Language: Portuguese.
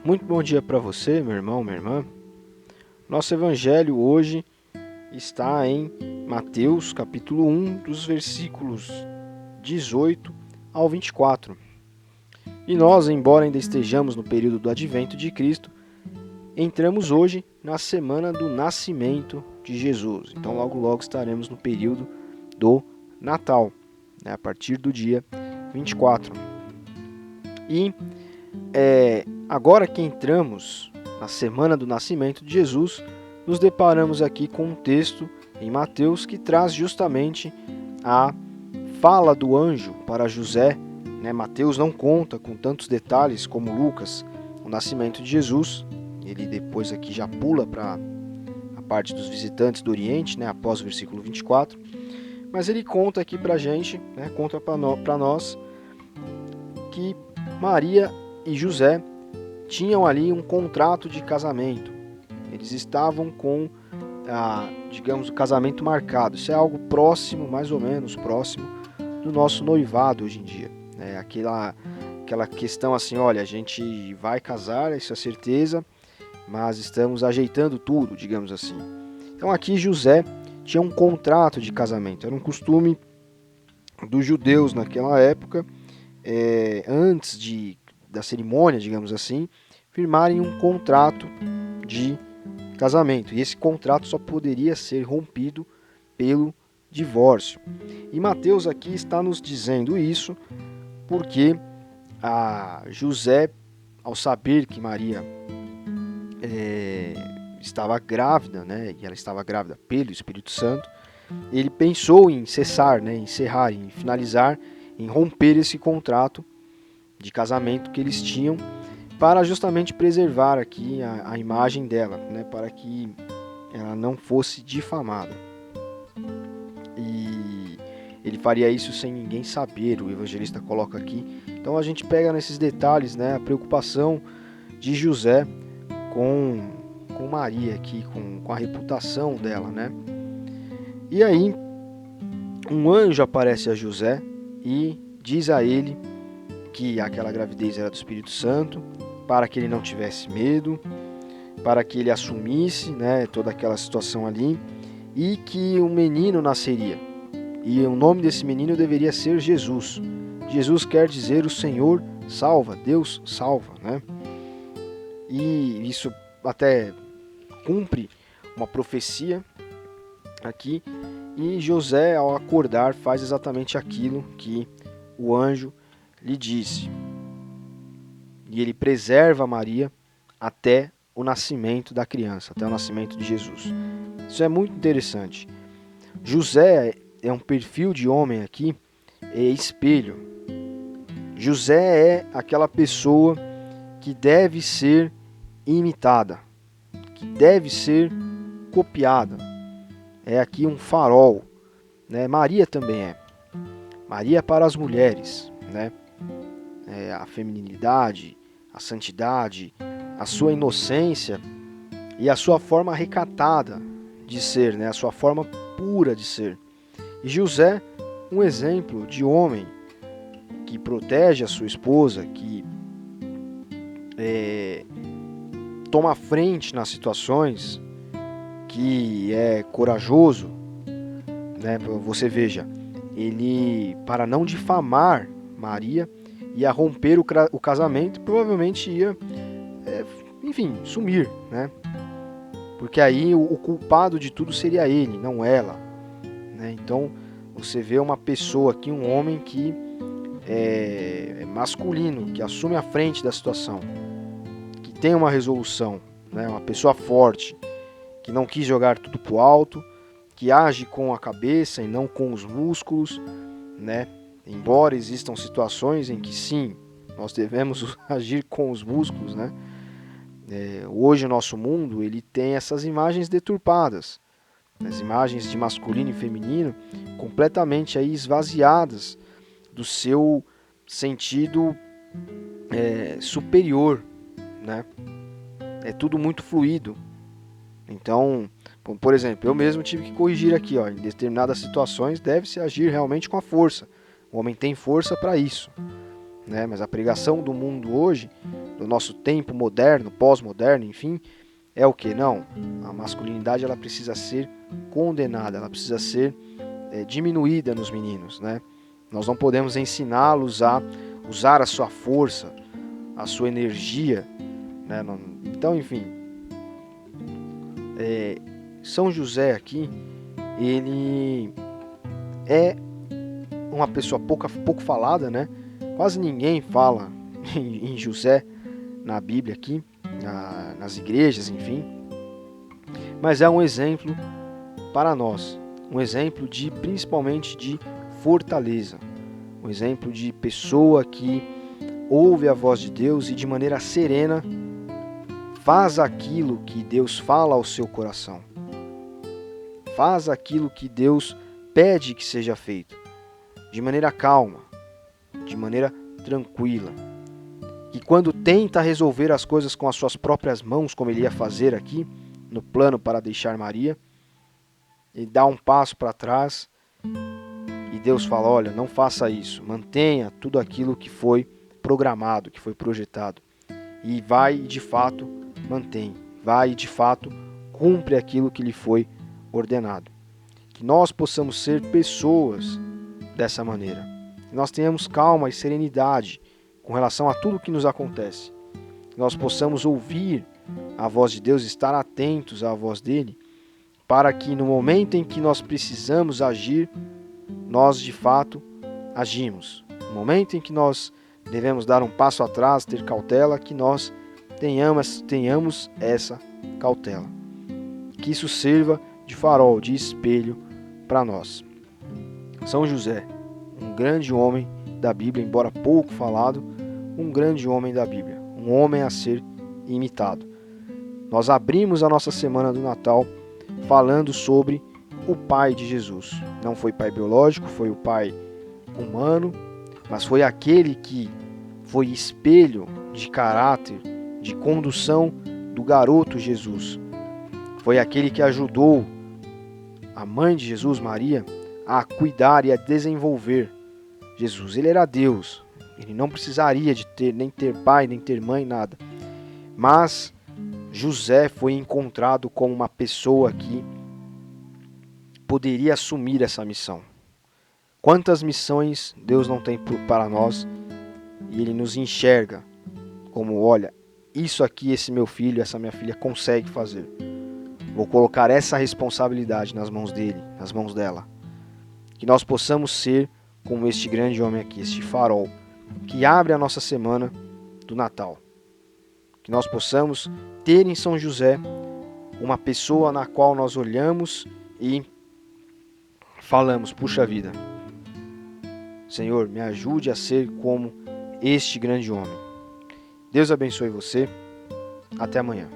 Muito bom dia para você, meu irmão, minha irmã. Nosso evangelho hoje está em Mateus, capítulo 1, dos versículos 18 ao 24. E nós, embora ainda estejamos no período do advento de Cristo, entramos hoje na semana do nascimento de Jesus. Então, logo estaremos no período do Natal, a partir do dia 24. E agora que entramos na semana do nascimento de Jesus, nos deparamos aqui com um texto em Mateus que traz justamente a fala do anjo para José. Mateus não conta com tantos detalhes como Lucas o nascimento de Jesus. Ele depois aqui já pula para a parte dos visitantes do Oriente, após o versículo 24. Mas ele conta aqui para a gente, conta para nós, que Maria e José tinham ali um contrato de casamento. Eles estavam com, o casamento marcado. Isso é algo próximo, mais ou menos próximo, do nosso noivado hoje em dia. Aquela questão assim, olha, a gente vai casar, isso é certeza, mas estamos ajeitando tudo, digamos assim. Então aqui José tinha um contrato de casamento. Era um costume dos judeus naquela época, antes da cerimônia, digamos assim, firmarem um contrato de casamento. E esse contrato só poderia ser rompido pelo divórcio. E Mateus aqui está nos dizendo isso porque José, ao saber que Maria estava grávida, e ela estava grávida pelo Espírito Santo, ele pensou em cessar, em encerrar, em finalizar, em romper esse contrato de casamento que eles tinham, para justamente preservar aqui a imagem dela, para que ela não fosse difamada. E ele faria isso sem ninguém saber, o evangelista coloca aqui. Então a gente pega nesses detalhes, a preocupação de José com Maria aqui, com a reputação dela, E aí, um anjo aparece a José e diz a ele que aquela gravidez era do Espírito Santo, para que ele não tivesse medo, para que ele assumisse toda aquela situação ali, e que um menino nasceria. E o nome desse menino deveria ser Jesus. Jesus quer dizer o Senhor salva, Deus salva. E isso até cumpre uma profecia aqui. E José, ao acordar, faz exatamente aquilo que o anjo lhe disse. E ele preserva Maria até o nascimento da criança, até o nascimento de Jesus. Isso é muito interessante. José é um perfil de homem aqui, espelho. José é aquela pessoa que deve ser imitada, que deve ser copiada. É aqui um farol. Maria também é. Maria para as mulheres, a feminilidade, a santidade, a sua inocência e a sua forma recatada de ser, a sua forma pura de ser. E José, um exemplo de homem que protege a sua esposa, que toma frente nas situações, que é corajoso, Você veja, ele, para não difamar Maria, ia romper o casamento e provavelmente ia, sumir, Porque aí o culpado de tudo seria ele, não ela, Então, você vê uma pessoa aqui, um homem que é masculino, que assume a frente da situação, que tem uma resolução, uma pessoa forte, que não quis jogar tudo pro alto, que age com a cabeça e não com os músculos, Embora existam situações em que sim, nós devemos agir com os músculos, Hoje o nosso mundo ele tem essas imagens deturpadas, as imagens de masculino e feminino completamente aí esvaziadas do seu sentido superior, É tudo muito fluido. Então, por exemplo, eu mesmo tive que corrigir aqui, em determinadas situações deve-se agir realmente com a força. O homem tem força para isso, Mas a pregação do mundo hoje do nosso tempo moderno, pós-moderno, enfim, é o que? Não, a masculinidade ela precisa ser condenada, ela precisa ser diminuída nos meninos, né? Nós não podemos ensiná-los a usar a sua força, a sua energia, né? Então, enfim, São José aqui, ele é uma pessoa pouco falada, né? Quase ninguém fala em José na Bíblia aqui, nas igrejas, enfim. Mas é um exemplo para nós, um exemplo principalmente de fortaleza, um exemplo de pessoa que ouve a voz de Deus e de maneira serena faz aquilo que Deus fala ao seu coração. Faz aquilo que Deus pede que seja feito, de maneira calma, de maneira tranquila. E quando tenta resolver as coisas com as suas próprias mãos, como ele ia fazer aqui, no plano para deixar Maria, ele dá um passo para trás e Deus fala, olha, não faça isso, mantenha tudo aquilo que foi programado, que foi projetado. E vai e de fato mantém, vai e de fato cumpre aquilo que lhe foi ordenado. Que nós possamos ser pessoas dessa maneira. Que nós tenhamos calma e serenidade com relação a tudo que nos acontece. Que nós possamos ouvir a voz de Deus, estar atentos à voz dele, para que no momento em que nós precisamos agir, nós de fato agimos. No momento em que nós devemos dar um passo atrás, ter cautela, que nós tenhamos essa cautela. Que isso sirva de farol, de espelho para nós. São José, um grande homem da Bíblia, embora pouco falado, um grande homem da Bíblia, um homem a ser imitado. Nós abrimos a nossa semana do Natal falando sobre o pai de Jesus. Não foi pai biológico, foi o pai humano, mas foi aquele que foi espelho de caráter, de condução do garoto Jesus. Foi aquele que ajudou a mãe de Jesus, Maria, a cuidar e a desenvolver Jesus. Ele era Deus, ele não precisaria de nem ter pai, nem ter mãe, nada. Mas José foi encontrado como uma pessoa que poderia assumir essa missão. Quantas missões Deus não tem para nós e Ele nos enxerga como, olha, isso aqui esse meu filho, essa minha filha consegue fazer. Vou colocar essa responsabilidade nas mãos dele, nas mãos dela. Que nós possamos ser como este grande homem aqui, este farol, que abre a nossa semana do Natal. Que nós possamos ter em São José uma pessoa na qual nós olhamos e falamos, puxa vida, Senhor, me ajude a ser como este grande homem. Deus abençoe você. Até amanhã.